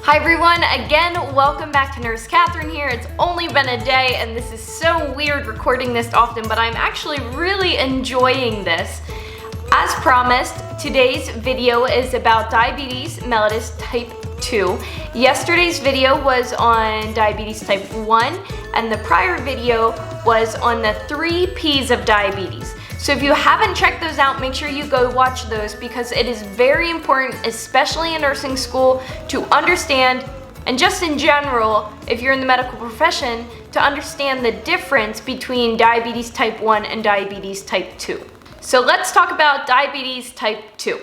Hi everyone, again, welcome back to Nurse Katherine here. It's only been a day and this is so weird recording this often, but I'm actually really enjoying this. As promised, today's video is about diabetes mellitus type 2. Yesterday's video was on diabetes type 1 and the prior video was on the 3 P's of diabetes. So if you haven't checked those out, make sure you go watch those because it is very important, especially in nursing school, to understand, and just in general, if you're in the medical profession, to understand the difference between diabetes type 1 and diabetes type 2. So let's talk about diabetes type 2.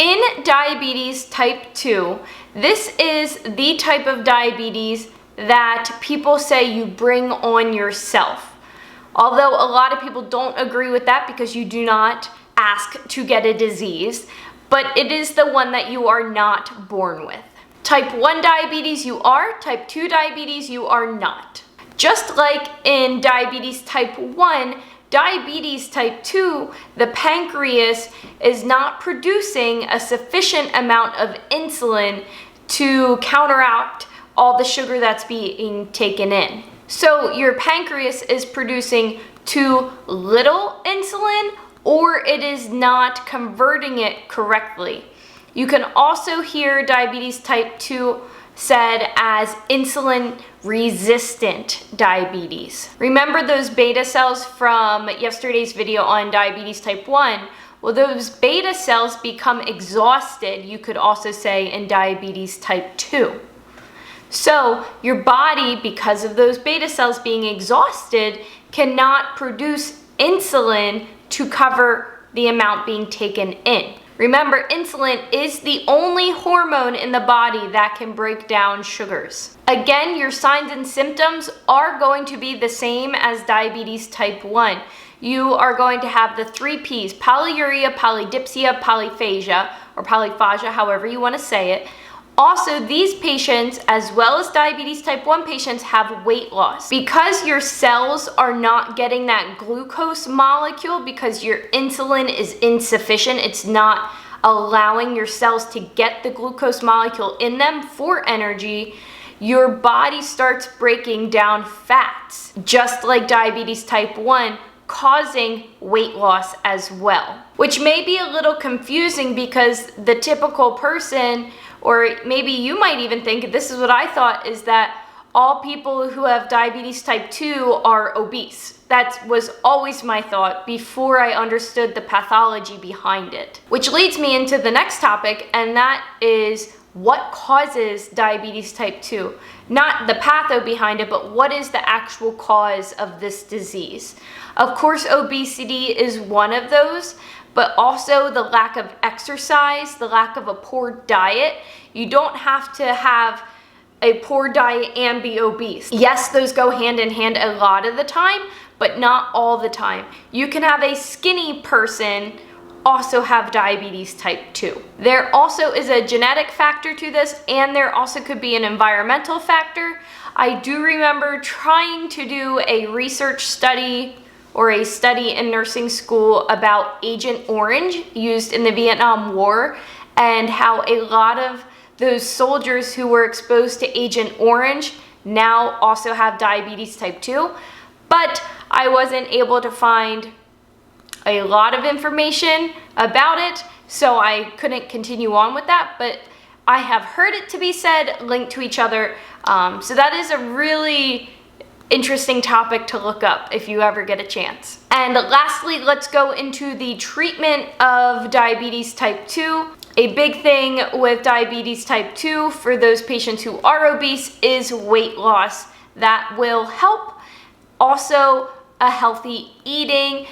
In diabetes type 2, this is the type of diabetes that people say you bring on yourself. Although a lot of people don't agree with that because you do not ask to get a disease, but it is the one that you are not born with. Type 1 diabetes you are, type 2 diabetes you are not. Just like in diabetes type 1, diabetes type 2, the pancreas is not producing a sufficient amount of insulin to counteract all the sugar that's being taken in. So your pancreas is producing too little insulin or it is not converting it correctly. You can also hear diabetes type 2 said as insulin resistant diabetes. Remember those beta cells from yesterday's video on diabetes type 1? Well, those beta cells become exhausted, you could also say, in diabetes type 2. So your body, because of those beta cells being exhausted, cannot produce insulin to cover the amount being taken in. Remember, insulin is the only hormone in the body that can break down sugars. Again, your signs and symptoms are going to be the same as diabetes type 1. You are going to have the 3 P's, polyuria, polydipsia, polyphagia, or polyphagia, however you want to say it. Also, these patients, as well as diabetes type 1 patients, have weight loss. Because your cells are not getting that glucose molecule because your insulin is insufficient, it's not allowing your cells to get the glucose molecule in them for energy, your body starts breaking down fats, just like diabetes type 1, causing weight loss as well. Which may be a little confusing because the typical person, or maybe you might even think, this is what I thought, is that all people who have diabetes type 2 are obese. That was always my thought before I understood the pathology behind it. Which leads me into the next topic, and that is what causes diabetes type 2. Not the patho behind it, but what is the actual cause of this disease? Of course, obesity is one of those, but also the lack of exercise, the lack of a poor diet. You don't have to have a poor diet and be obese. Yes, those go hand in hand a lot of the time, but not all the time. You can have a skinny person also have diabetes type 2. There also is a genetic factor to this, and there also could be an environmental factor. I do remember trying to do a research study or a study in nursing school about Agent Orange used in the Vietnam War and how a lot of those soldiers who were exposed to Agent Orange now also have diabetes type 2, but I wasn't able to find a lot of information about it, so I couldn't continue on with that, but I have heard it to be said linked to each other, so that is a really interesting topic to look up if you ever get a chance. And lastly, let's go into the treatment of diabetes type 2. A big thing with diabetes type 2 for those patients who are obese is weight loss. That will help. Also, a healthy eating,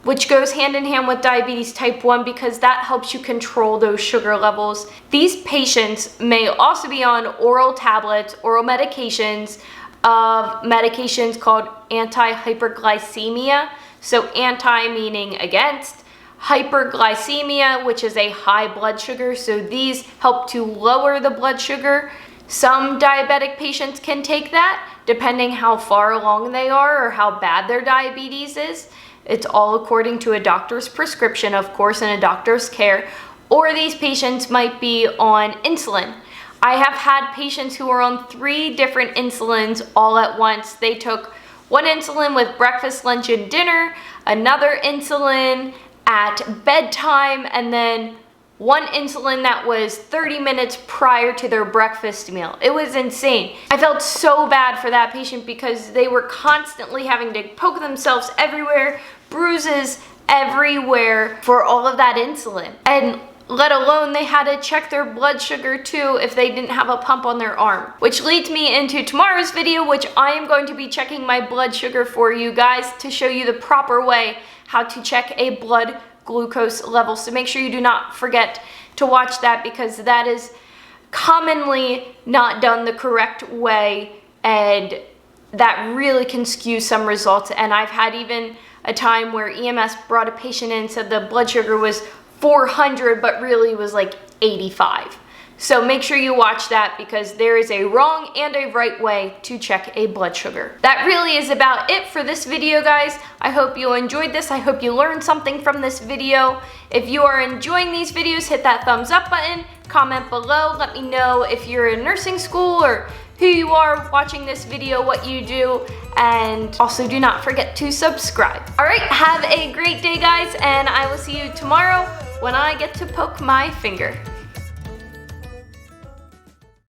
which goes hand in hand with diabetes type 1 because that helps you control those sugar levels. These patients may also be on oral tablets, oral medications, of medications called anti-hyperglycemia. So anti meaning against, hyperglycemia, which is a high blood sugar. So these help to lower the blood sugar. Some diabetic patients can take that depending how far along they are or how bad their diabetes is. It's all according to a doctor's prescription, of course, and a doctor's care, or these patients might be on insulin. I have had patients who are on 3 different insulins all at once. They took one insulin with breakfast, lunch, and dinner, another insulin at bedtime, and then one insulin that was 30 minutes prior to their breakfast meal. It was insane. I felt so bad for that patient because they were constantly having to poke themselves everywhere, bruises everywhere for all of that insulin. And let alone they had to check their blood sugar too if they didn't have a pump on their arm. Which leads me into tomorrow's video, which I am going to be checking my blood sugar for you guys to show you the proper way how to check a blood glucose level. So make sure you do not forget to watch that, because that is commonly not done the correct way, and that really can skew some results. And I've had even a time where EMS brought a patient in and said the blood sugar was 400 but really was like 85. So make sure you watch that, because there is a wrong and a right way to check a blood sugar. That really is about it for this video, guys. I hope you enjoyed this. I hope you learned something from this video. If you are enjoying these videos, hit that thumbs up button, comment below, let me know if you're in nursing school or who you are watching this video, what you do, and also do not forget to subscribe. All right, have a great day, guys, and I will see you tomorrow when I get to poke my finger.